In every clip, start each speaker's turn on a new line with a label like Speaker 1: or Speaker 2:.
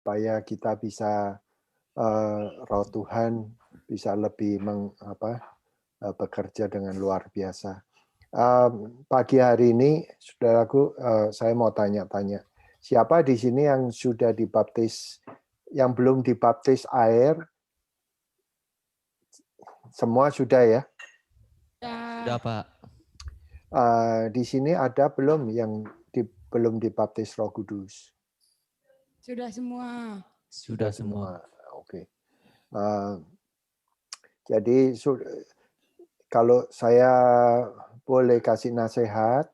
Speaker 1: supaya kita bisa roh Tuhan bisa lebih bekerja dengan luar biasa. Pagi hari ini, saudaraku, saya mau tanya-tanya, siapa di sini yang sudah dibaptis, yang belum dibaptis air? Semua sudah ya?
Speaker 2: Sudah,
Speaker 3: Ya,
Speaker 2: Pak.
Speaker 1: Di sini ada belum yang belum dibaptis Roh Kudus?
Speaker 3: sudah semua.
Speaker 1: Sudah
Speaker 2: Sudah semua.
Speaker 1: semua. Oke. Jadi kalau saya boleh kasih nasihat,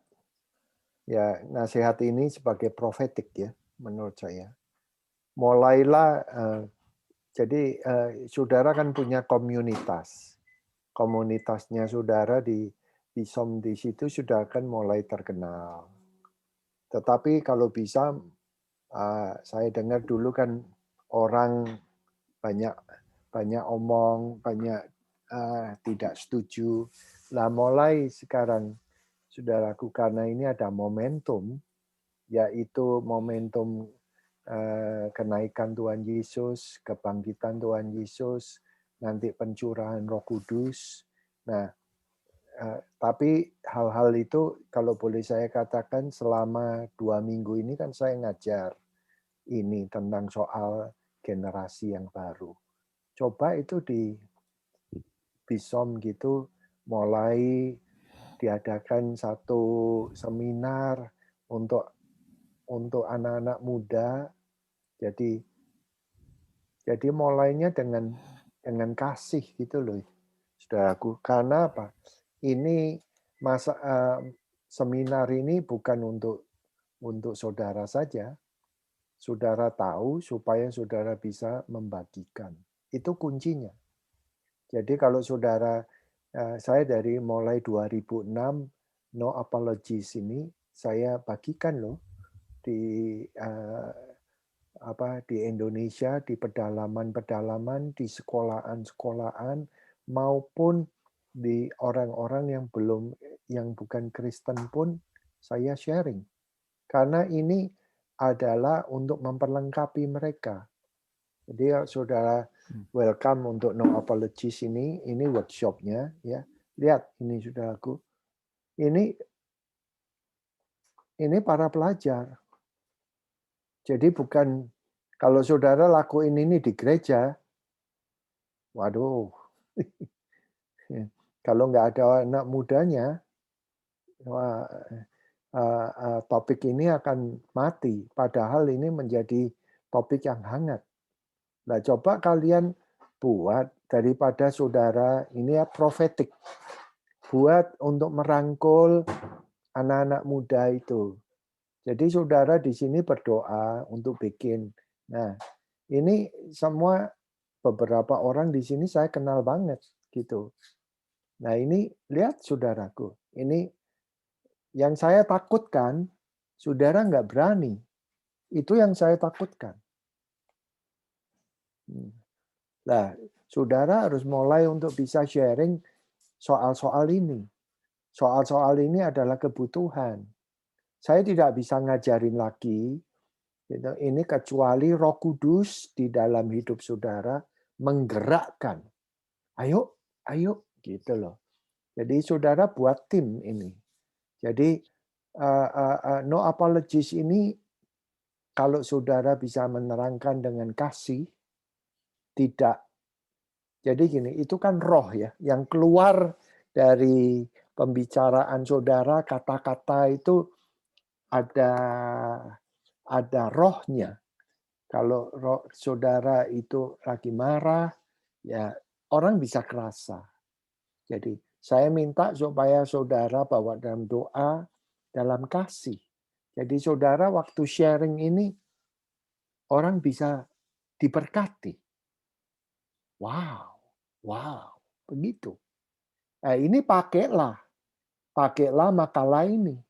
Speaker 1: ya nasihat ini sebagai profetik ya menurut saya. Mulailah, jadi saudara kan punya komunitas. Komunitasnya saudara di BISOM di situ sudah akan mulai terkenal. Tetapi kalau bisa, saya dengar dulu kan orang banyak banyak omong, banyak tidak setuju. Lah mulai sekarang, saudaraku, karena ini ada momentum, yaitu momentum kenaikan Tuhan Yesus, kebangkitan Tuhan Yesus, nanti pencurahan Roh Kudus. Nah, tapi hal-hal itu kalau boleh saya katakan selama 2 minggu ini kan saya ngajar ini tentang soal generasi yang baru. Coba itu di BISOM gitu mulai diadakan satu seminar untuk anak-anak muda. Jadi mulainya dengan kasih gitu loh, saudaraku. Karena apa? Ini seminar ini bukan untuk saudara saja. Saudara tahu supaya saudara bisa membagikan. Itu kuncinya. Jadi kalau saudara, saya dari mulai 2006 No Apologies ini saya bagikan loh di di Indonesia, di pedalaman-pedalaman, di sekolahan-sekolahan, maupun di orang-orang yang bukan Kristen pun saya sharing. Karena ini adalah untuk memperlengkapi mereka. Jadi saudara welcome untuk No Apologies ini workshopnya ya. Lihat ini saudaraku. Ini para pelajar. Jadi bukan kalau saudara lakuin ini di gereja, waduh, kalau nggak ada anak mudanya, wah, topik ini akan mati. Padahal ini menjadi topik yang hangat. Nah, coba kalian buat daripada saudara ini ya profetik, buat untuk merangkul anak-anak muda itu. Jadi saudara di sini berdoa untuk bikin. Nah, ini semua beberapa orang di sini saya kenal banget gitu. Nah, ini lihat saudaraku. Ini yang saya takutkan, saudara nggak berani. Itu yang saya takutkan. Nah, saudara harus mulai untuk bisa sharing soal-soal ini. Soal-soal ini adalah kebutuhan. Saya tidak bisa ngajarin lagi, ini kecuali Roh Kudus di dalam hidup saudara menggerakkan. Ayo, ayo, gitu loh. Jadi saudara buat tim ini. Jadi No Apologies ini kalau saudara bisa menerangkan dengan kasih, tidak. Jadi gini, itu kan roh ya, yang keluar dari pembicaraan saudara, kata-kata itu ada rohnya. Kalau saudara itu lagi marah, ya orang bisa kerasa. Jadi saya minta supaya saudara bawa dalam doa, dalam kasih. Jadi saudara waktu sharing ini, orang bisa diberkati. Wow, wow, begitu. Nah, ini pakailah makalah ini.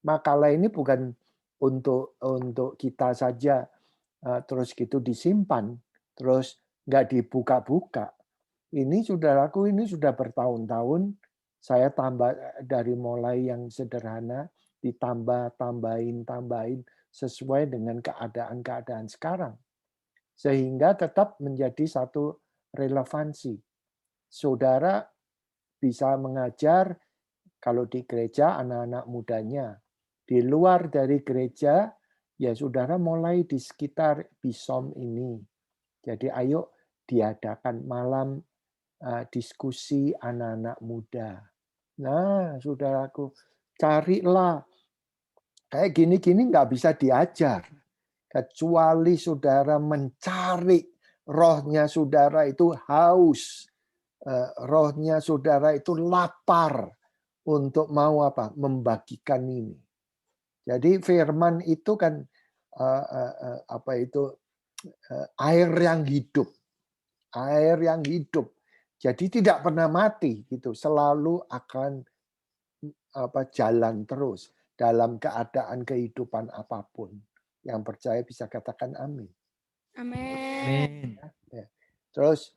Speaker 1: Makalah ini bukan untuk kita saja terus gitu disimpan, terus nggak dibuka-buka. Ini saudaraku, ini sudah bertahun-tahun saya tambah dari mulai yang sederhana tambahin sesuai dengan keadaan-keadaan sekarang. sehingga tetap menjadi satu relevansi. Saudara bisa mengajar kalau di gereja anak-anak mudanya. Di luar dari gereja, ya saudara mulai di sekitar Bisom ini. Jadi ayo diadakan malam diskusi anak-anak muda. Nah, saudaraku, carilah. Kayak gini-gini nggak bisa diajar. Kecuali saudara mencari rohnya saudara itu haus. Rohnya saudara itu lapar untuk mau apa? Membagikan ini. Jadi firman itu kan apa itu air yang hidup. Air yang hidup. Jadi tidak pernah mati gitu, selalu akan jalan terus dalam keadaan kehidupan apapun. Yang percaya bisa katakan amin.
Speaker 3: Amin.
Speaker 1: Ya. Terus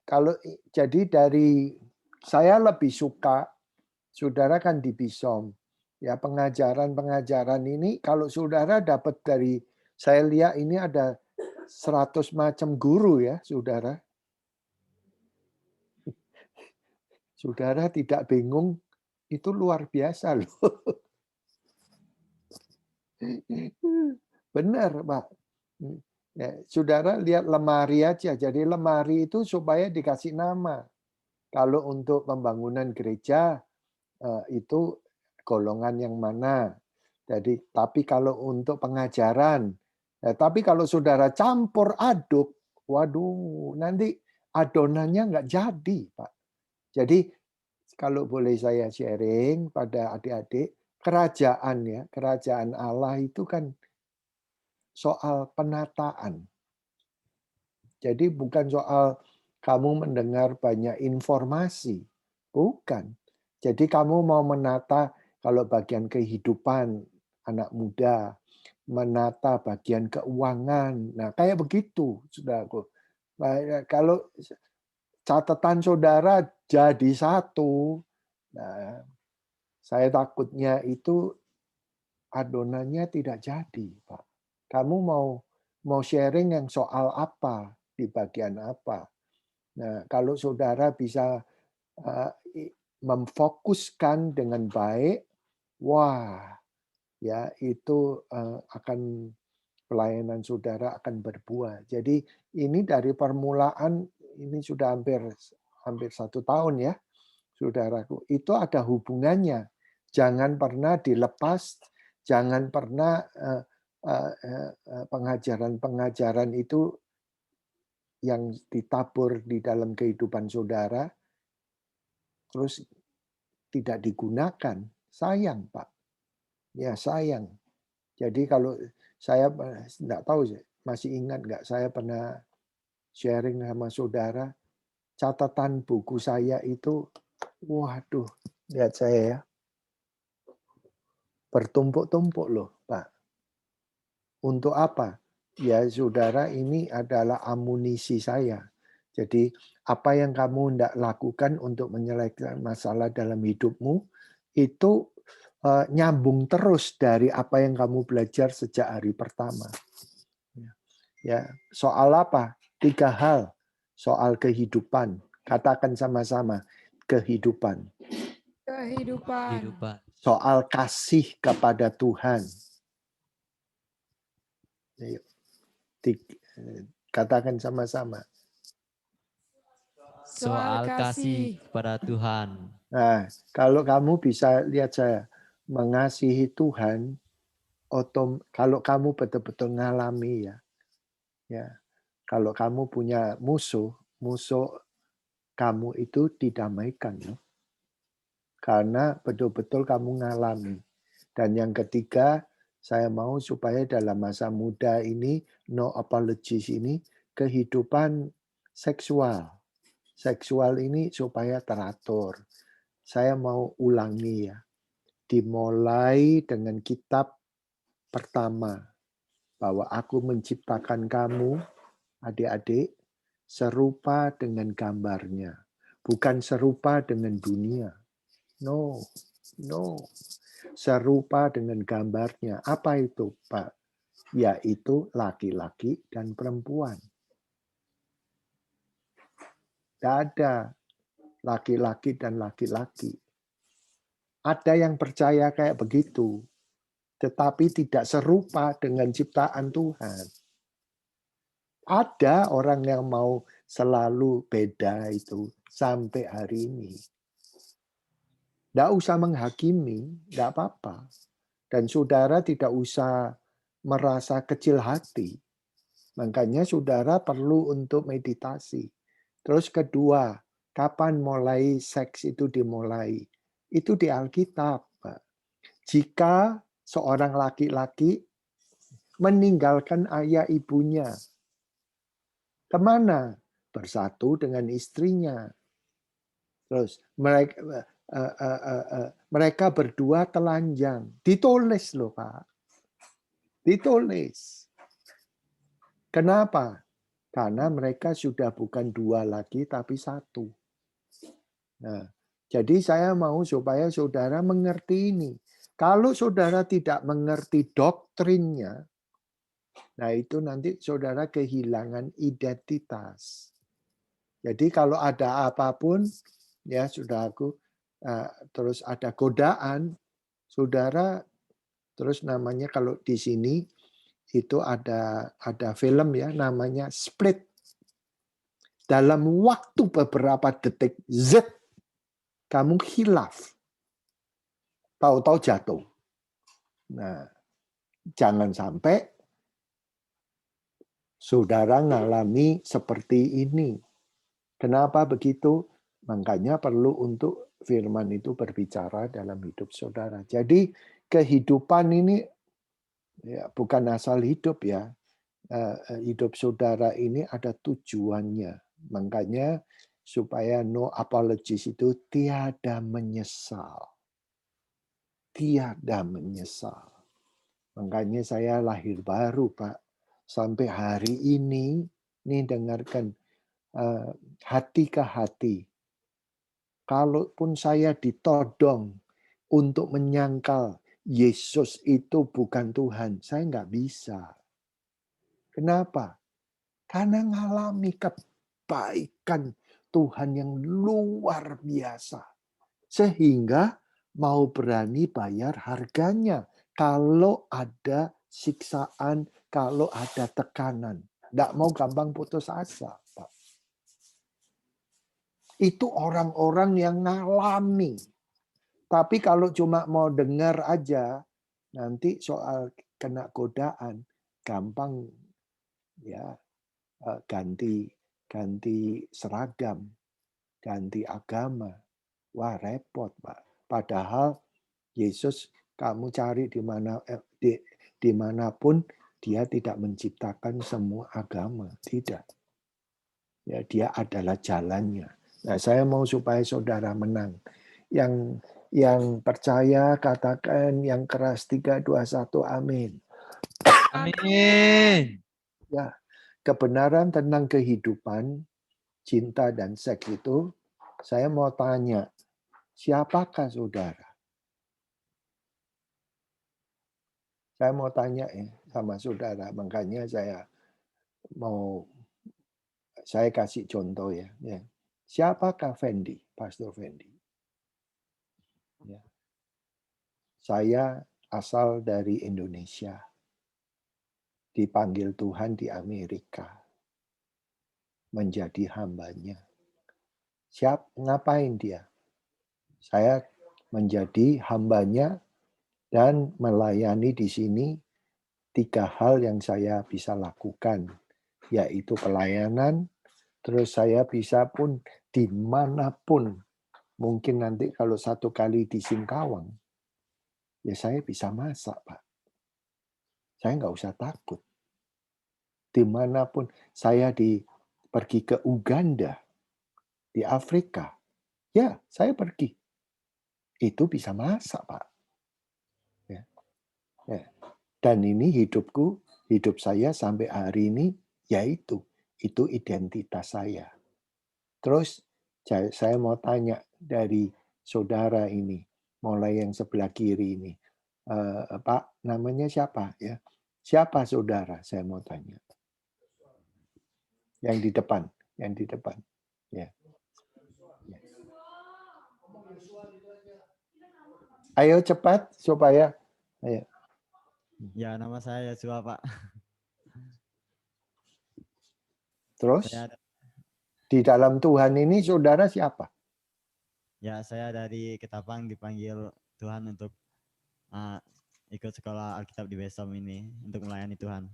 Speaker 1: kalau jadi dari saya lebih suka saudara kan di Bisom. Ya pengajaran-pengajaran ini kalau saudara dapat dari saya lihat ini ada 100 macam guru ya, saudara. Saudara tidak bingung, itu luar biasa loh. Benar, Pak. Ya, saudara lihat lemari aja. Jadi lemari itu supaya dikasih nama. Kalau untuk pembangunan gereja, itu golongan yang mana. Jadi, tapi kalau untuk pengajaran, tapi kalau saudara campur aduk, waduh, nanti adonannya nggak jadi, Pak. Jadi kalau boleh saya sharing pada adik-adik, kerajaan Allah itu kan soal penataan. Jadi bukan soal kamu mendengar banyak informasi, bukan. Jadi kamu mau menata kalau bagian kehidupan anak muda, menata bagian keuangan. Nah, kayak begitu, saudaraku. Kalau catatan saudara jadi satu, nah, saya takutnya itu adonannya tidak jadi, Pak. Kamu mau sharing yang soal apa, di bagian apa. Nah, kalau saudara bisa memfokuskan dengan baik, wah, ya itu akan pelayanan saudara akan berbuah. Jadi ini dari permulaan ini sudah hampir 1 tahun ya, saudaraku. Itu ada hubungannya. Jangan pernah dilepas, jangan pernah pengajaran-pengajaran itu yang ditabur di dalam kehidupan saudara, terus tidak digunakan. Sayang, Pak. Ya, sayang. Jadi kalau saya tidak tahu, masih ingat nggak saya pernah sharing sama saudara, catatan buku saya itu, waduh, lihat saya ya, bertumpuk-tumpuk loh, Pak. Untuk apa? Ya, saudara, ini adalah amunisi saya. Jadi, apa yang kamu tidak lakukan untuk menyelesaikan masalah dalam hidupmu, itu nyambung terus dari apa yang kamu belajar sejak hari pertama. Ya, soal apa? 3 hal. Soal kehidupan. Katakan sama-sama, kehidupan.
Speaker 3: Kehidupan.
Speaker 1: Soal kasih kepada Tuhan. Katakan sama-sama.
Speaker 2: Soal kasih kepada Tuhan.
Speaker 1: Nah, kalau kamu bisa lihat saya mengasihi Tuhan, kalau kamu betul-betul ngalami ya, kalau kamu punya musuh kamu itu didamaikan, karena betul-betul kamu ngalami. Dan yang ketiga, saya mau supaya dalam masa muda ini, no apologies ini, kehidupan seksual ini supaya teratur. Saya mau ulangi ya, dimulai dengan kitab pertama, bahwa aku menciptakan kamu, adik-adik, serupa dengan gambarnya. Bukan serupa dengan dunia. No. Serupa dengan gambarnya. Apa itu, Pak? yaitu laki-laki dan perempuan. Tidak ada laki-laki dan laki-laki. Ada yang percaya kayak begitu, tetapi tidak serupa dengan ciptaan Tuhan. Ada orang yang mau selalu beda itu sampai hari ini. Tidak usah menghakimi, tidak apa-apa. Dan saudara tidak usah merasa kecil hati. Makanya saudara perlu untuk meditasi. Terus kedua, kapan mulai seks itu dimulai? Itu di Alkitab. Jika seorang laki-laki meninggalkan ayah ibunya, kemana? Bersatu dengan istrinya. Terus mereka berdua telanjang. Ditulis loh Pak. Ditulis. Kenapa? Karena mereka sudah bukan dua lagi, tapi satu. Nah, jadi saya mau supaya saudara mengerti ini. Kalau saudara tidak mengerti doktrinnya, nah itu nanti saudara kehilangan identitas. Jadi kalau ada apapun, ya saudaraku, terus ada godaan, saudara, terus namanya kalau di sini itu ada film ya, namanya Split. Dalam waktu beberapa detik, kamu hilaf. Tahu-tahu jatuh. Nah, jangan sampai saudara ngalami seperti ini. Kenapa begitu? Makanya perlu untuk firman itu berbicara dalam hidup saudara. Jadi kehidupan ini ya, bukan asal hidup ya. Hidup saudara ini ada tujuannya. Makanya supaya no apologies itu tiada menyesal. Tiada menyesal. Makanya saya lahir baru, Pak. Sampai hari ini, nih dengarkan, hati ke hati. Kalaupun saya ditodong untuk menyangkal Yesus itu bukan Tuhan, saya nggak bisa. Kenapa? Karena ngalami kebaikan Tuhan yang luar biasa. Sehingga mau berani bayar harganya. Kalau ada siksaan, kalau ada tekanan. Tidak mau gampang putus asa. Pak. Itu orang-orang yang ngalami. Tapi kalau cuma mau dengar aja, nanti soal kena godaan, gampang ya ganti seragam, ganti agama. Wah repot Pak. Padahal Yesus kamu cari dimanapun dia tidak menciptakan semua agama, tidak. Ya dia adalah jalannya. Nah saya mau supaya saudara menang. Yang percaya katakan yang keras 3, 2, 1 amin.
Speaker 2: Amin.
Speaker 1: Ya, kebenaran tentang kehidupan, cinta dan seks itu, saya mau tanya, siapakah saudara? Saya mau tanya ya sama saudara, makanya saya kasih contoh ya. Siapakah Fendi, Pastor Fendi? Ya. Saya asal dari Indonesia, dipanggil Tuhan di Amerika, menjadi hambanya. Ngapain dia? Saya menjadi hambanya dan melayani di sini 3 hal yang saya bisa lakukan, yaitu pelayanan, terus saya bisa pun dimanapun, mungkin nanti kalau 1 kali di Singkawang, ya saya bisa masak, Pak. Saya nggak usah takut. Dimanapun, saya pergi ke Uganda, di Afrika, ya saya pergi. Itu bisa masak, Pak. Ya. Dan ini hidup saya sampai hari ini, yaitu itu identitas saya. Terus saya mau tanya dari saudara ini, mulai yang sebelah kiri ini, Pak, namanya siapa ya? Siapa saudara? Saya mau tanya. Yang di depan. Ya. Ayo cepat supaya. Ayo.
Speaker 4: Ya, nama saya Yosua, Pak.
Speaker 1: Terus
Speaker 4: Saya
Speaker 1: di dalam Tuhan ini saudara siapa?
Speaker 4: saya dari Ketapang dipanggil Tuhan untuk ikut sekolah Alkitab di Besom ini untuk melayani Tuhan.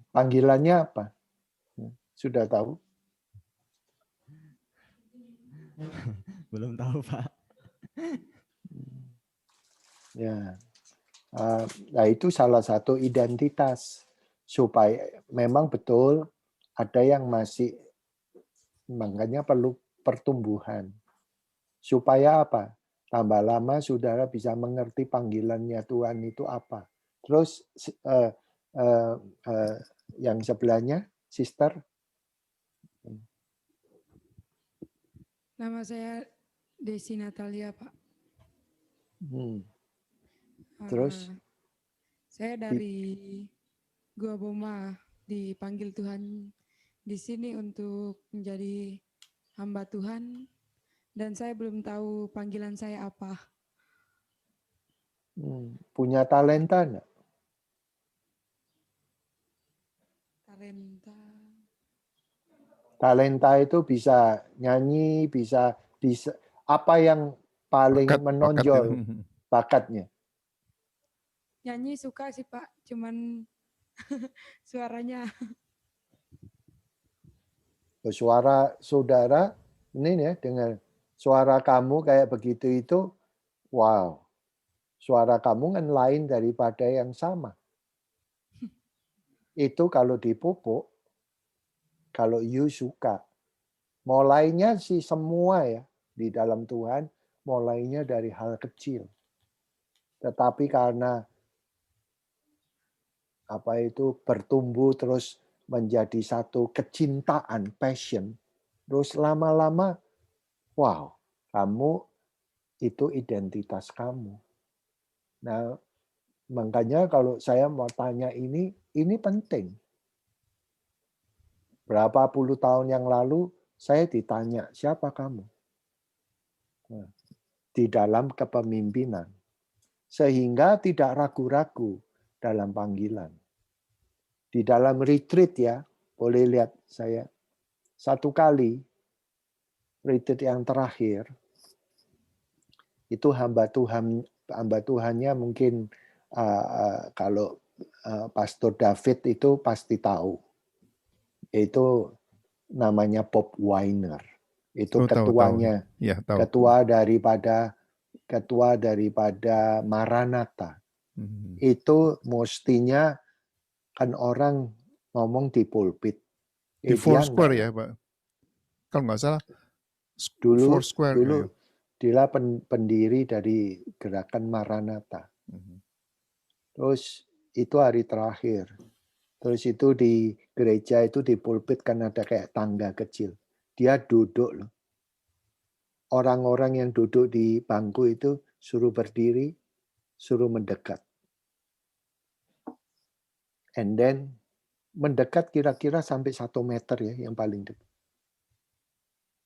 Speaker 1: Panggilannya apa? Sudah tahu?
Speaker 4: Belum tahu, Pak.
Speaker 1: Ya. Nah, itu salah satu identitas supaya memang betul ada yang masih, makanya perlu pertumbuhan. Supaya apa? Tambah lama saudara bisa mengerti panggilannya Tuhan itu apa. Terus yang sebelahnya, sister.
Speaker 3: Nama saya Desi Natalia, Pak.
Speaker 1: Terus?
Speaker 3: Saya dari Gua Boma, dipanggil Tuhan di sini untuk menjadi hamba Tuhan, dan saya belum tahu panggilan saya apa.
Speaker 1: Punya talenta enggak? Talenta itu bisa nyanyi, bisa apa yang paling menonjol bakatnya?
Speaker 3: Nyanyi suka sih, Pak, cuman suaranya.
Speaker 1: Suara saudara ini ya, dengan suara kamu kayak begitu itu, wow. Suara kamu kan lain daripada yang sama. Itu kalau dipupuk, kalau you suka. Mulainya sih semua ya di dalam Tuhan, mulainya dari hal kecil. Tetapi karena bertumbuh terus menjadi satu kecintaan, passion, terus lama-lama, wow, kamu itu identitas kamu. Nah, makanya kalau saya mau tanya ini penting. Berapa puluh tahun yang lalu saya ditanya, siapa kamu? Nah, di dalam kepemimpinan. Sehingga tidak ragu-ragu dalam panggilan. Di dalam retreat ya, boleh lihat saya. Satu kali, retreat yang terakhir, itu hamba Tuhannya mungkin kalau Pastor David itu pasti tahu. Itu namanya Bob Weiner. Itu ketuanya.
Speaker 5: Tahu. Ya, tahu.
Speaker 1: Ketua daripada Maranatha. Itu mestinya kan orang ngomong di pulpit.
Speaker 5: Di Foursquare ya, Pak. Kalau nggak salah.
Speaker 1: Dulu
Speaker 5: ya.
Speaker 1: dia pendiri dari gerakan Maranatha. Terus itu hari terakhir. Terus itu di gereja itu di pulpit kan ada kayak tangga kecil. Dia duduk loh. Orang-orang yang duduk di bangku itu suruh berdiri, suruh mendekat. And then mendekat kira-kira sampai 1 meter ya yang paling dekat.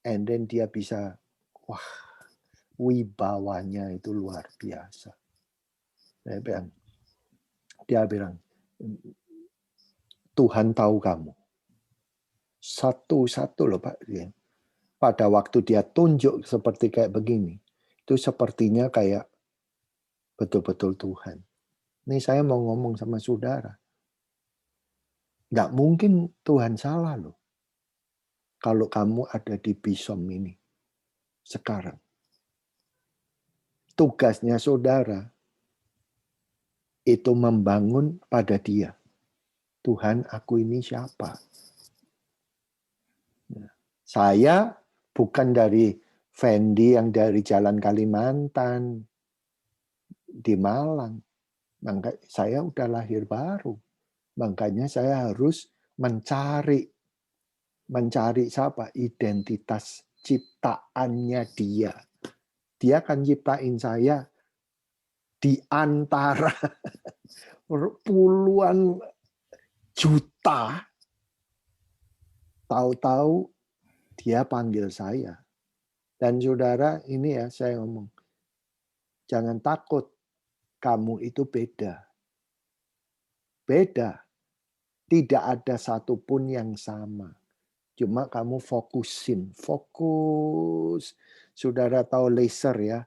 Speaker 1: And then dia bisa, wah, wibawanya itu luar biasa. Dia bilang, Tuhan tahu kamu. Satu-satu loh Pak. Pada waktu dia tunjuk seperti kayak begini, itu sepertinya kayak betul-betul Tuhan. Ini saya mau ngomong sama saudara. Nggak mungkin Tuhan salah loh. Kalau kamu ada di Besom ini sekarang. Tugasnya saudara itu membangun pada dia. Tuhan, aku ini siapa? Saya bukan dari Fendi yang dari Jalan Kalimantan di Malang. Saya udah lahir baru. Makanya saya harus mencari siapa? Identitas ciptaannya dia. Dia akan ciptain saya di antara puluhan juta, tahu-tahu dia panggil saya. Dan saudara, ini ya saya ngomong, jangan takut, kamu itu beda. Beda. Tidak ada satupun yang sama. Cuma kamu fokusin, fokus. Saudara tahu laser ya,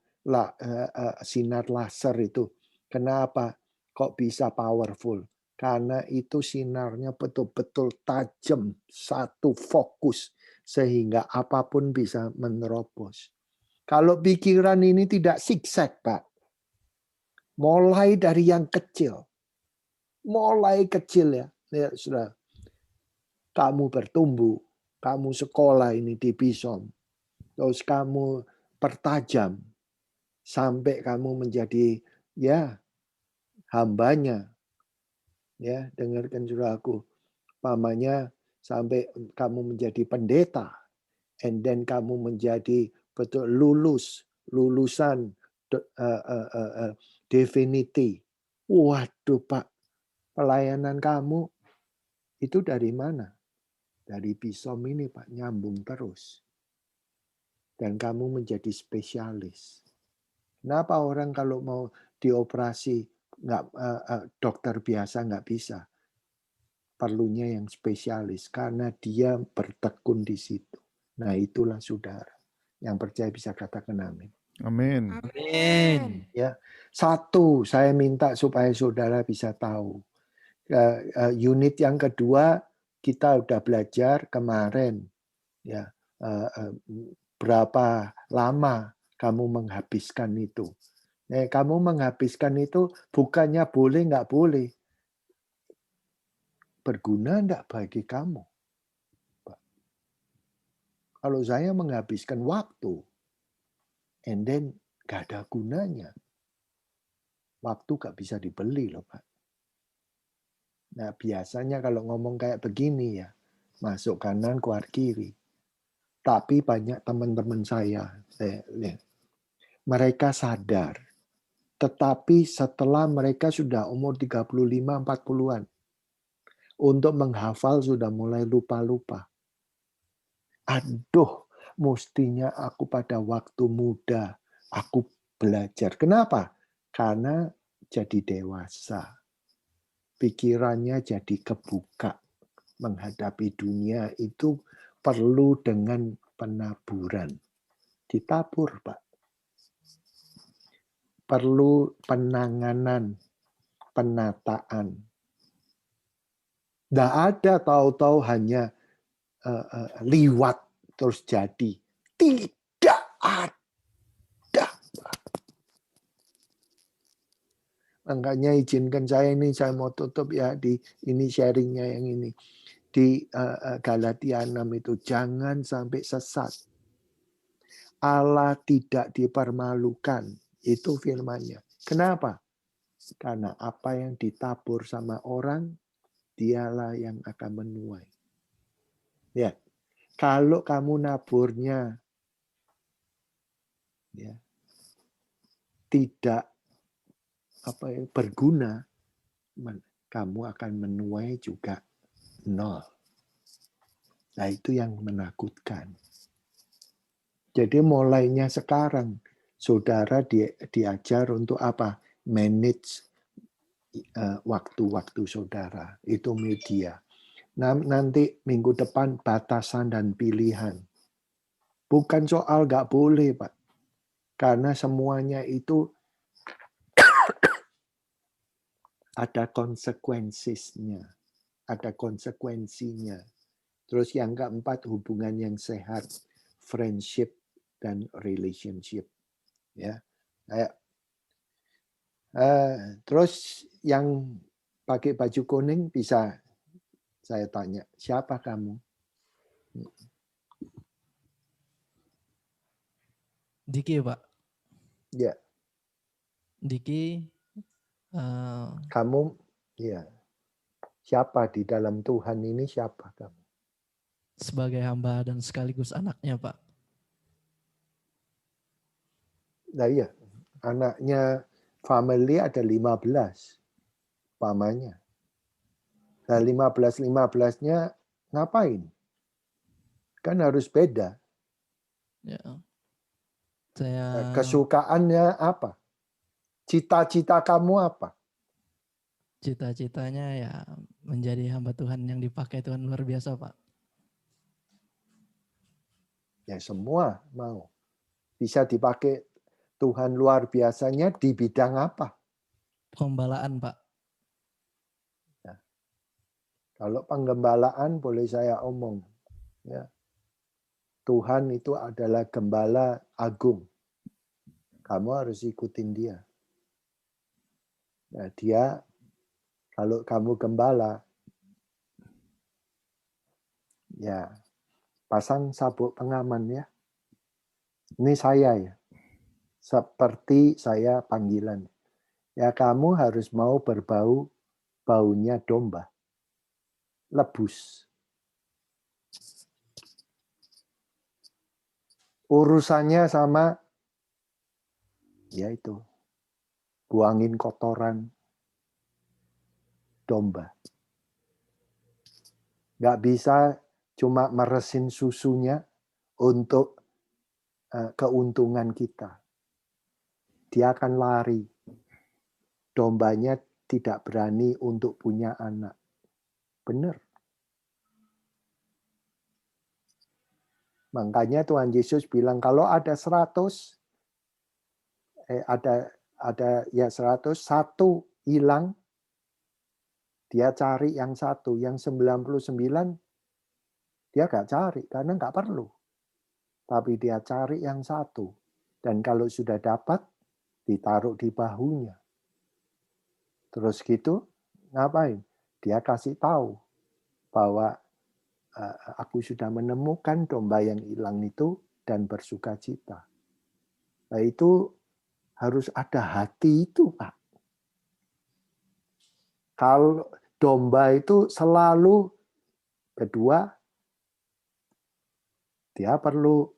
Speaker 1: sinar laser itu. Kenapa kok bisa powerful? Karena itu sinarnya betul-betul tajam, satu fokus. Sehingga apapun bisa menerobos. Kalau pikiran ini tidak zigzag, Pak. Mulai dari yang kecil. Mulai kecil ya. Ya, sudah. Kamu bertumbuh, kamu sekolah ini di Bison, terus kamu pertajam sampai kamu menjadi ya hambanya. Ya, dengarkan saudaraku. Pamannya sampai kamu menjadi pendeta, and then kamu menjadi betul lulusan divinity. Waduh Pak, pelayanan kamu itu dari mana? Dari Bison ini Pak, nyambung terus. Dan kamu menjadi spesialis. Kenapa orang kalau mau dioperasi dokter biasa nggak bisa? Perlunya yang spesialis karena dia bertekun di situ. Nah itulah saudara. Yang percaya bisa katakan amin.
Speaker 5: Amin.
Speaker 2: Amin.
Speaker 1: Ya, satu saya minta supaya saudara bisa tahu. Unit yang kedua kita udah belajar kemarin ya berapa lama kamu menghabiskan itu. Kamu menghabiskan itu bukannya boleh nggak boleh, berguna nggak bagi kamu. Kalau saya menghabiskan waktu, and then nggak ada gunanya, waktu nggak bisa dibeli loh Pak. Nah biasanya kalau ngomong kayak begini ya, masuk kanan keluar kiri. Tapi banyak teman-teman saya mereka sadar. Tetapi setelah mereka sudah umur 35-40-an, untuk menghafal sudah mulai lupa-lupa. Aduh, mestinya aku pada waktu muda, aku belajar. Kenapa? Karena jadi dewasa. Pikirannya jadi kebuka. Menghadapi dunia itu perlu dengan penaburan. Ditabur, Pak. Perlu penanganan, penataan. Tidak ada tahu-tahu hanya liwat terus jadi. Tidak ada. Makanya izinkan saya mau tutup ya di ini sharingnya yang ini. Di Galatia 6 itu jangan sampai sesat. Allah tidak dipermalukan. Itu firman-Nya. Kenapa? Karena apa yang ditabur sama orang, dialah yang akan menuai. Ya, kalau kamu naburnya ya, tidak berguna, kamu akan menuai juga nol. Nah itu yang menakutkan. Jadi mulainya sekarang, saudara diajar untuk apa? Manage waktu-waktu saudara. Itu media. Nanti minggu depan batasan dan pilihan. Bukan soal nggak boleh, Pak. Karena semuanya itu ada konsekuensinya. Ada konsekuensinya. Terus yang keempat, hubungan yang sehat. Friendship dan relationship. Ya, kayak terus yang pakai baju kuning bisa saya tanya, siapa kamu?
Speaker 6: Diki, Pak.
Speaker 1: Ya.
Speaker 6: Diki.
Speaker 1: Kamu, ya. Siapa di dalam Tuhan ini? Siapa kamu?
Speaker 6: Sebagai hamba dan sekaligus anaknya, Pak.
Speaker 1: Nah iya, anaknya family ada 15. umpamanya. Nah, 15-15-nya ngapain? Kan harus beda.
Speaker 6: Ya. Saya
Speaker 1: Kesukaannya apa? Cita-cita kamu apa?
Speaker 6: cita-citanya ya menjadi hamba Tuhan yang dipakai Tuhan luar biasa, Pak.
Speaker 1: Ya semua mau. Bisa dipakai Tuhan luar biasanya di bidang apa?
Speaker 6: Pembalaan, Pak.
Speaker 1: Kalau penggembalaan boleh saya omong. Ya. Tuhan itu adalah gembala agung. Kamu harus ikutin dia. Nah, dia, kalau kamu gembala, ya pasang sabuk pengaman ya. Ini saya ya. Seperti saya panggilan. Ya kamu harus mau berbau baunya domba. Lebus. Urusannya sama yaitu buangin kotoran domba. Nggak bisa cuma meresin susunya untuk keuntungan kita. Dia akan lari. Dombanya tidak berani untuk punya anak. Benar. Makanya Tuhan Yesus bilang kalau ada 100 satu hilang, dia cari yang satu, yang 99 dia nggak cari karena nggak perlu. Tapi dia cari yang satu. Dan kalau sudah dapat, ditaruh di bahunya. Terus gitu, ngapain? Dia kasih tahu bahwa aku sudah menemukan domba yang hilang itu dan bersukacita. Nah itu harus ada hati itu, Pak. Kalau domba itu selalu kedua, dia perlu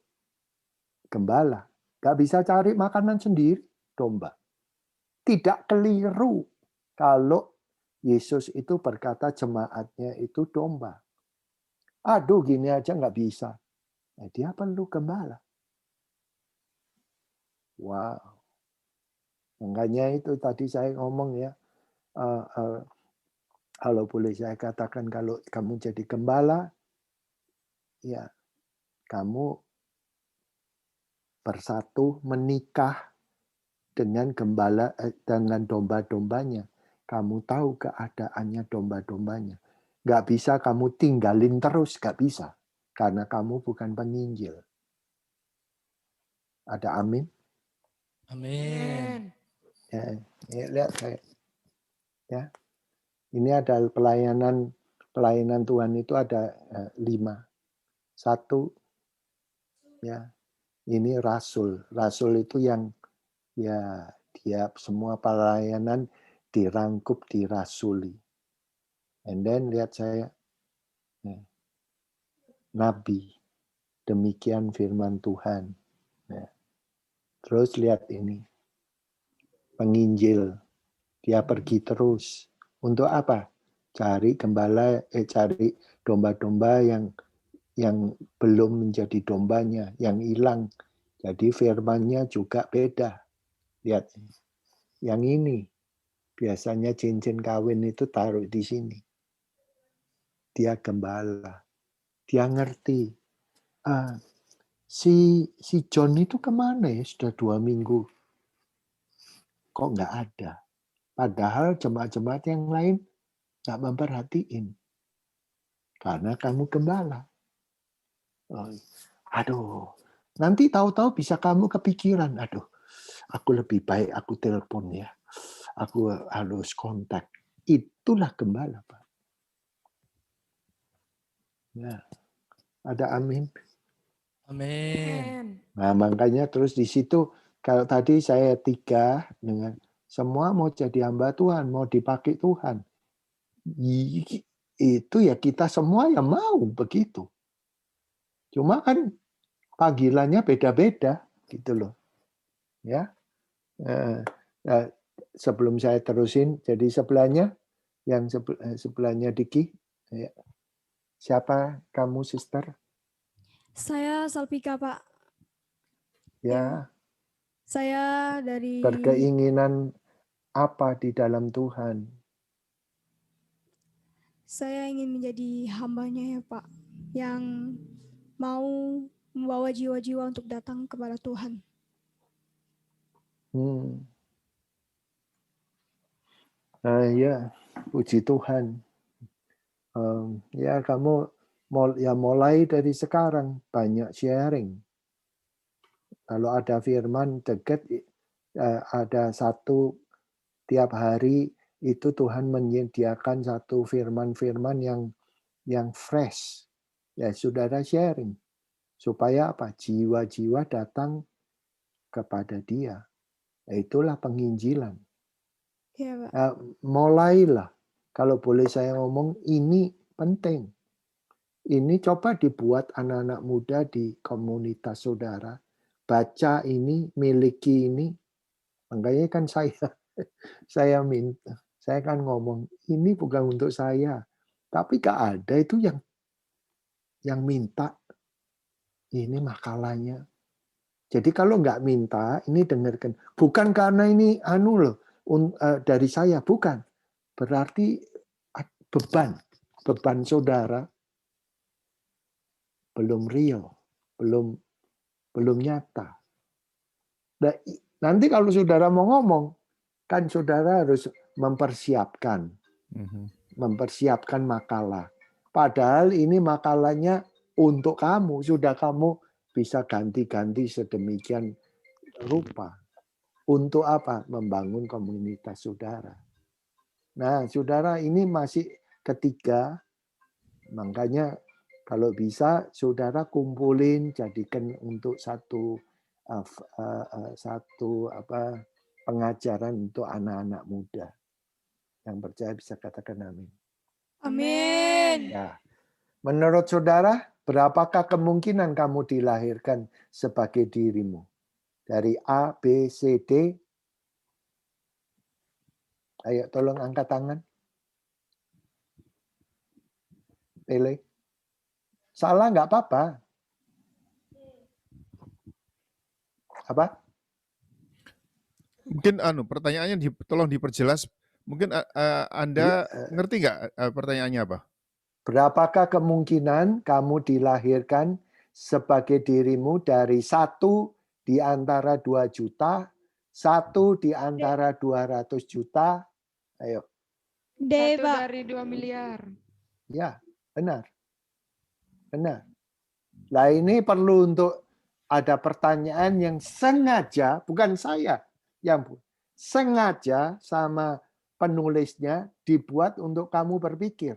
Speaker 1: gembala. Gak bisa cari makanan sendiri, domba. Tidak keliru kalau Yesus itu berkata jemaatnya itu domba. Aduh, gini aja nggak bisa. Dia perlu gembala. Wow. Makanya itu tadi saya ngomong ya, kalau boleh saya katakan kalau kamu jadi gembala, ya kamu bersatu menikah dengan gembala dengan domba-dombanya. Kamu tahu keadaannya domba-dombanya. Nggak bisa kamu tinggalin terus, nggak bisa. Karena kamu bukan penginjil. Ada amin?
Speaker 6: Amin.
Speaker 1: Ya, lihat saya. Ya. Ini ada pelayanan Tuhan itu ada 5. 1, ya, ini rasul. Rasul itu yang ya dia semua pelayanan dirangkup dirasuli. And then lihat saya, ya, nabi. Demikian firman Tuhan. Ya. Terus lihat ini, penginjil. Dia pergi terus. Untuk apa? Cari gembala, cari domba-domba yang belum menjadi dombanya, yang hilang. Jadi firmannya juga beda. Lihat, yang ini biasanya cincin kawin itu taruh di sini. Dia gembala, dia ngerti. Si John itu kemana ya? Sudah 2 minggu. Kok nggak ada? Padahal jemaat-jemaat yang lain nggak memperhatiin. Karena kamu gembala. Aduh, nanti tahu-tahu bisa kamu kepikiran, aduh, aku lebih baik aku telepon ya. Aku harus kontak. Itulah gembala, Pak. Nah, ada amin.
Speaker 6: Amin.
Speaker 1: Nah, makanya terus di situ, kalau tadi saya 3 dengan semua mau jadi hamba Tuhan, mau dipakai Tuhan. Itu ya kita semua yang mau begitu. Cuma kan panggilannya beda-beda gitu loh. Ya. Sebelum saya terusin, jadi sebelahnya Yang sebelahnya Diki. Ya. Siapa kamu, Sister?
Speaker 7: Saya Salpika, Pak.
Speaker 1: Ya.
Speaker 7: Saya dari
Speaker 1: Berkeinginan apa di dalam Tuhan?
Speaker 7: Saya ingin menjadi hambanya ya Pak, yang mau membawa jiwa-jiwa untuk datang kepada Tuhan.
Speaker 1: Ya, puji Tuhan. Ya, kamu mulai dari sekarang banyak sharing. Kalau ada firman dekat, ada satu tiap hari itu Tuhan menyediakan satu firman-firman yang fresh. Ya, saudara sharing. Supaya apa? Jiwa-jiwa datang kepada Dia. Itulah penginjilan.
Speaker 7: Ya, Pak.
Speaker 1: Mulailah. Kalau boleh saya ngomong, ini penting. Ini coba dibuat anak-anak muda di komunitas saudara. Baca ini, miliki ini. Makanya kan saya minta, saya kan ngomong, ini bukan untuk saya. Tapi gak ada itu yang minta. Ini makalahnya. Jadi kalau nggak minta, ini dengarkan. Bukan karena ini dari saya, bukan. Berarti beban saudara belum real, belum nyata. Nanti kalau saudara mau ngomong, kan saudara harus mempersiapkan makalah. Padahal ini makalahnya untuk kamu, sudah kamu bisa ganti-ganti sedemikian rupa. Untuk apa? Membangun komunitas saudara. Nah, saudara ini masih ketiga. Makanya kalau bisa saudara kumpulin, jadikan untuk satu pengajaran untuk anak-anak muda. Yang percaya bisa katakan amin.
Speaker 7: Amin.
Speaker 1: Ya. Menurut saudara, berapakah kemungkinan kamu dilahirkan sebagai dirimu? Dari A, B, C, D. Ayo tolong angkat tangan. Pilih. Salah nggak apa-apa. Apa?
Speaker 5: Mungkin pertanyaannya tolong diperjelas. Mungkin Anda ngerti nggak pertanyaannya apa?
Speaker 1: Berapakah kemungkinan kamu dilahirkan sebagai dirimu dari 1 di antara 2 juta, 1 di antara 200 juta? Ayo.
Speaker 3: D, 1 dari 2 miliar.
Speaker 1: Ya, benar. Benar. Nah ini perlu untuk ada pertanyaan yang sengaja, bukan saya yang sengaja sama penulisnya dibuat untuk kamu berpikir.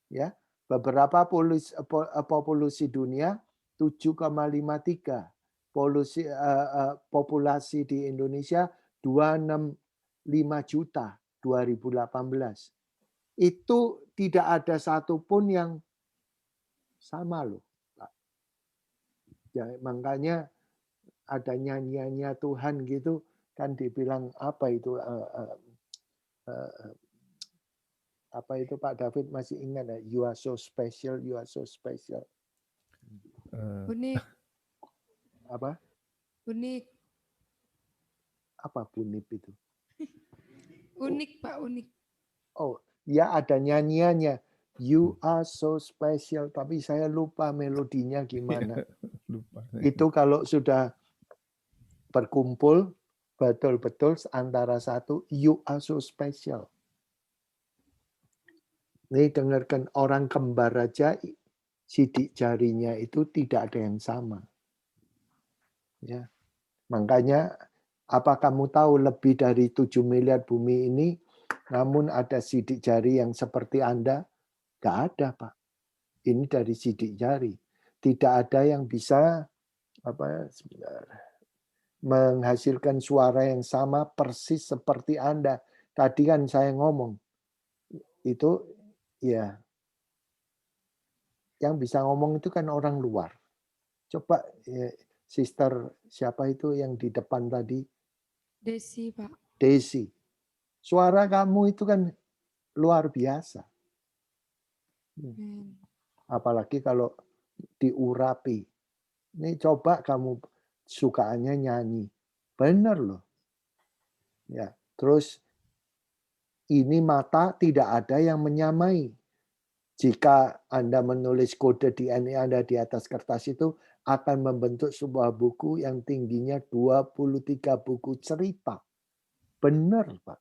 Speaker 1: Ya, beberapa populasi dunia 7,53, populasi di Indonesia 265 juta 2018. Itu tidak ada satupun yang sama loh. Ya, makanya ada nyanyiannya Tuhan gitu kan dibilang apa itu apa itu Pak David masih ingat ya? You are so special, you are so special.
Speaker 3: Unik.
Speaker 1: Apa?
Speaker 3: Unik.
Speaker 1: Apa bunip itu?
Speaker 3: Unik Pak, unik.
Speaker 1: Oh, ya ada nyanyiannya. You are so special, tapi saya lupa melodinya gimana.
Speaker 5: Lupa.
Speaker 1: Itu kalau sudah berkumpul betul-betul antara satu, you are so special. Nih dengarkan, orang kembar aja sidik jarinya itu tidak ada yang sama. Ya. Makanya apa kamu tahu lebih dari 7 miliar bumi ini namun ada sidik jari yang seperti Anda? Nggak ada, Pak. Ini dari sidik jari. Tidak ada yang bisa menghasilkan suara yang sama persis seperti Anda. Tadi kan saya ngomong itu ya, yang bisa ngomong itu kan orang luar. Coba sister siapa itu yang di depan tadi?
Speaker 3: Desi, Pak.
Speaker 1: Desi. Suara kamu itu kan luar biasa.
Speaker 3: Amin.
Speaker 1: Apalagi kalau diurapi. Ini coba kamu sukaannya nyanyi. Benar loh. Ya, terus ini mata tidak ada yang menyamai. Jika Anda menulis kode DNA Anda di atas kertas itu akan membentuk sebuah buku yang tingginya 23 buku cerita. Benar, Pak.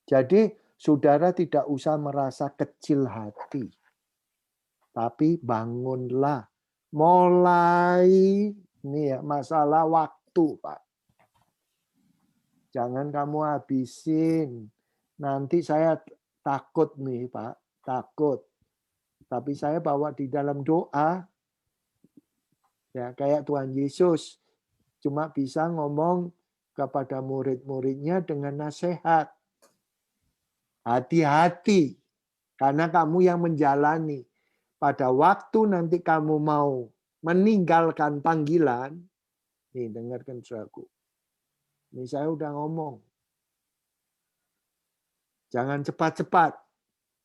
Speaker 1: Jadi saudara tidak usah merasa kecil hati. Tapi bangunlah. Mulai ini ya masalah waktu, Pak. Jangan kamu habisin. Nanti saya takut nih, Pak. Takut. Tapi saya bawa di dalam doa. Ya, kayak Tuhan Yesus cuma bisa ngomong kepada murid-muridnya dengan nasihat. Hati-hati. Karena kamu yang menjalani. Pada waktu nanti kamu mau meninggalkan panggilan, nih dengarkan saudaraku. Ini saya udah ngomong. Jangan cepat-cepat.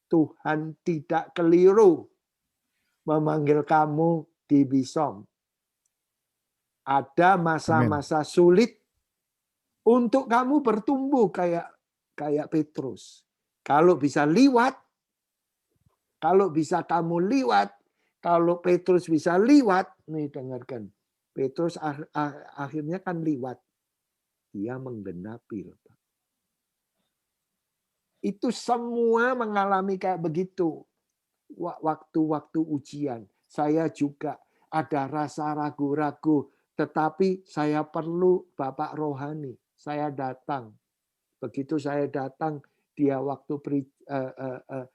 Speaker 1: Tuhan tidak keliru memanggil kamu di Bisom. Ada masa-masa sulit untuk kamu bertumbuh kayak Petrus. Kalau bisa liwat, kalau bisa kamu liwat, kalau Petrus bisa liwat, nih dengarkan. Petrus akhirnya kan liwat. Dia menggenapi. Itu semua mengalami kayak begitu. Waktu-waktu ujian. Saya juga ada rasa ragu-ragu. Tetapi saya perlu Bapak rohani. Saya datang. Begitu saya datang, dia waktu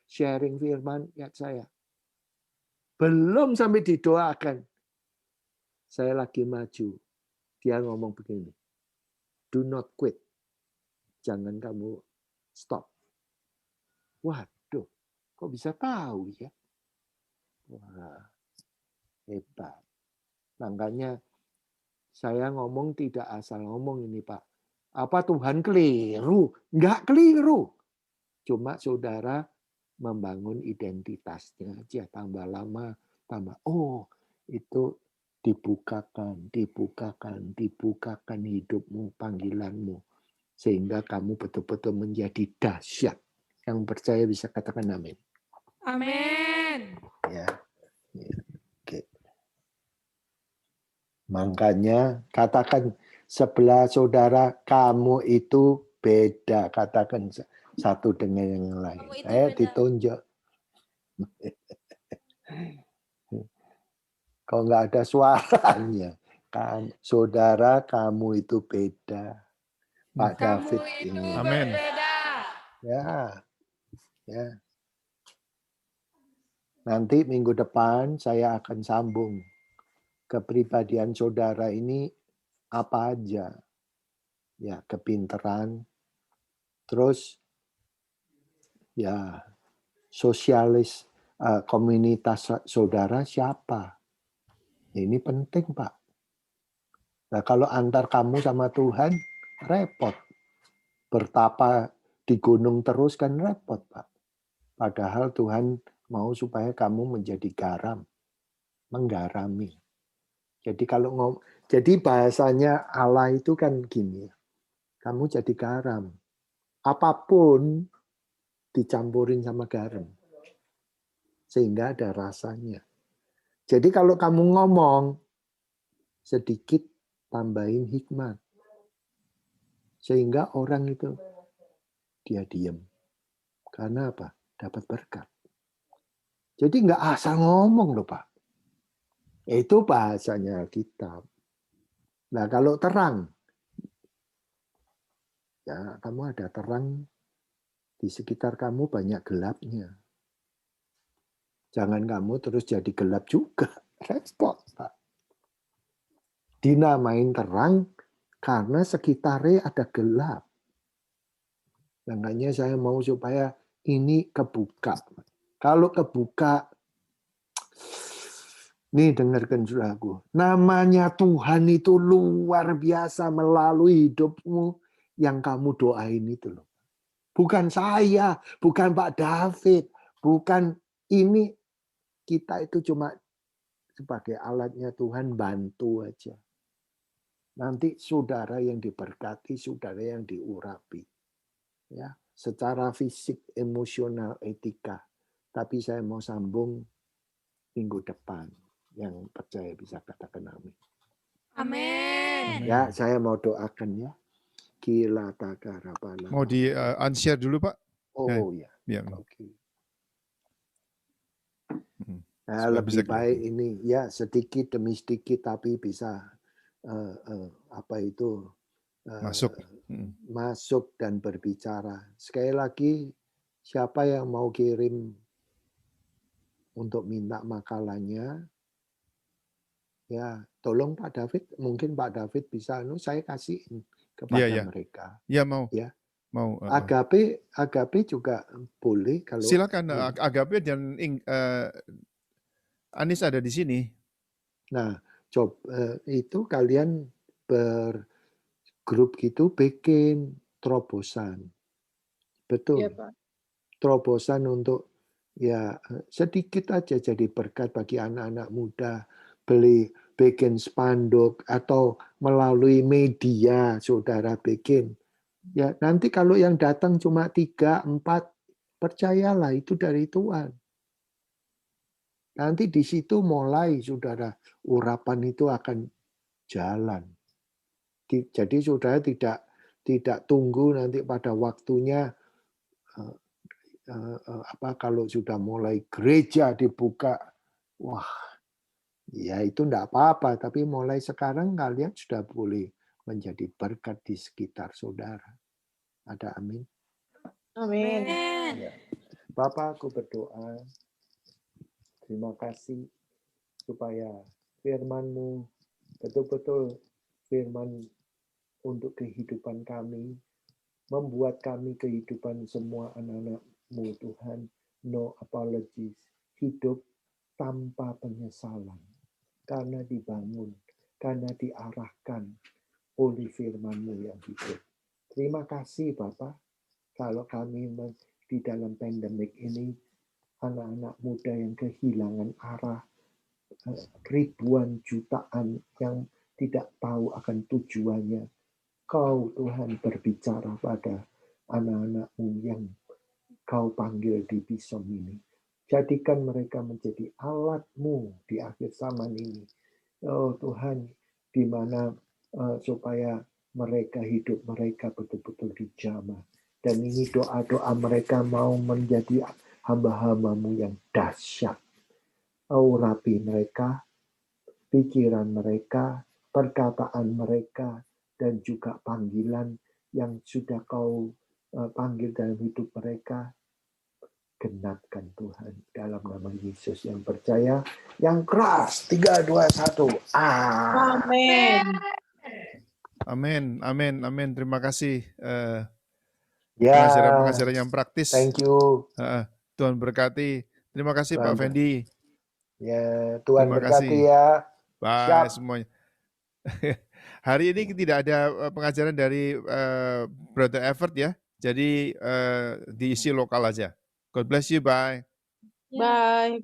Speaker 1: sharing firman, lihat saya. Belum sampai didoakan. Saya lagi maju. Dia ngomong begini. Do not quit. Jangan kamu stop. Waduh, kok bisa tahu ya? Wah, hebat. Makanya saya ngomong tidak asal ngomong ini, Pak. Apa Tuhan keliru? Enggak keliru. Cuma saudara membangun identitasnya aja. Tambah lama, tambah. Oh, itu dibukakan hidupmu, panggilanmu. Sehingga kamu betul-betul menjadi dahsyat. Yang percaya bisa katakan amin.
Speaker 3: Amin.
Speaker 1: Ya. Oke. Makanya katakan sebelah saudara, kamu itu beda. Katakan satu dengan yang lain. Ditunjuk. Kok nggak ada suaranya? Kan, saudara, kamu itu beda. Pak David ini.
Speaker 5: Amin.
Speaker 1: Ya. Ya. Nanti minggu depan saya akan sambung kepribadian saudara ini apa aja. Ya, kepintaran. Terus ya sosialis komunitas saudara siapa? Ini penting, Pak. Nah, kalau antar kamu sama Tuhan repot. Bertapa di gunung terus kan repot, Pak. Padahal Tuhan mau supaya kamu menjadi garam, menggarami. Jadi bahasanya Allah itu kan gini. Kamu jadi garam. Apapun dicampurin sama garam. Sehingga ada rasanya. Jadi kalau kamu ngomong sedikit tambahin hikmat. Sehingga orang itu dia diam. Karena apa? Dapat berkat. Jadi nggak asal ngomong loh, Pak. Itu bahasanya Alkitab. Nah, kalau terang, ya kamu ada terang, di sekitar kamu banyak gelapnya. Jangan kamu terus jadi gelap juga. Repot, Pak. Dinamain terang karena sekitarnya ada gelap. Makanya saya mau supaya ini kebuka. Kalau kebuka, nih dengarkan saudaraku, namanya Tuhan itu luar biasa melalui hidupmu yang kamu doain itu loh. Bukan saya, bukan Pak David, bukan ini. Kita itu cuma sebagai alatnya Tuhan, bantu aja. Nanti saudara yang diberkati, saudara yang diurapi. Ya, secara fisik, emosional, etika. Tapi saya mau sambung minggu depan. Yang percaya bisa katakan amin.
Speaker 3: Amin.
Speaker 1: Ya, saya mau doakan ya. Kila takarapala.
Speaker 5: Mau di unshare dulu Pak?
Speaker 1: Oh ya,
Speaker 5: Ya.
Speaker 1: oke.
Speaker 5: Hmm.
Speaker 1: Nah,
Speaker 5: Supaya bisa
Speaker 1: lebih baik
Speaker 5: kelihatan.
Speaker 1: ini ya sedikit demi sedikit tapi bisa apa itu
Speaker 5: Masuk.
Speaker 1: masuk dan berbicara. Sekali lagi, siapa yang mau kirim untuk minta makalahnya, ya tolong Pak David, mungkin Pak David bisa, saya kasihin kepada mereka.
Speaker 5: Ya mau.
Speaker 1: Ya.
Speaker 5: Mau.
Speaker 1: Agape juga boleh kalau.
Speaker 5: Silakan Agape dan Anis ada di sini.
Speaker 1: Nah, itu kalian bergrup gitu bikin terobosan. Betul.
Speaker 8: Iya, Pak.
Speaker 1: Terobosan untuk ya sedikit aja jadi berkat bagi anak-anak muda, bikin spanduk atau melalui media saudara bikin. Ya, nanti kalau yang datang cuma 3, 4, percayalah itu dari Tuhan. Nanti di situ mulai saudara urapan itu akan jalan. Jadi saudara tidak tunggu nanti pada waktunya kalau sudah mulai gereja dibuka, wah, ya itu enggak apa-apa. Tapi mulai sekarang kalian sudah boleh menjadi berkat di sekitar saudara. Ada amin?
Speaker 8: Amin.
Speaker 1: Ya. Bapak, aku berdoa. Terima kasih supaya firman-Mu betul-betul firman untuk kehidupan kami, membuat kami kehidupan semua anak-anak-Mu Tuhan, no apologies, hidup tanpa penyesalan, karena dibangun, karena diarahkan oleh firman-Mu yang hidup. Terima kasih Bapak, kalau kami di dalam pandemik ini, anak-anak muda yang kehilangan arah, ribuan jutaan yang tidak tahu akan tujuannya. Kau Tuhan berbicara pada anak-anak-Mu yang Kau panggil di Bison ini. Jadikan mereka menjadi alat-Mu di akhir zaman ini. Oh Tuhan, di mana supaya mereka hidup mereka betul-betul dijamah. Dan ini doa-doa mereka mau menjadi hamba-hamba-Mu yang dahsyat. Urapi mereka, pikiran mereka, perkataan mereka, dan juga panggilan yang sudah Kau panggil dalam hidup mereka. Genapkan Tuhan dalam nama Yesus yang percaya, yang keras. 3, 2, 1.
Speaker 8: Amin.
Speaker 5: Amin, amin, amin. Terima kasih.
Speaker 1: Ya,
Speaker 5: Pengajaran yang praktis.
Speaker 1: thank you.
Speaker 5: Tuhan berkati. Terima kasih
Speaker 1: Tuhan
Speaker 5: Pak Fendi.
Speaker 1: Ya, Tuhan
Speaker 5: Terima
Speaker 1: berkati
Speaker 5: kasih.
Speaker 1: ya.
Speaker 5: Bye
Speaker 1: Siap.
Speaker 5: semuanya. Hari ini tidak ada pengajaran dari Brother Evert ya. Jadi diisi lokal aja. God bless you. Bye.
Speaker 8: Bye.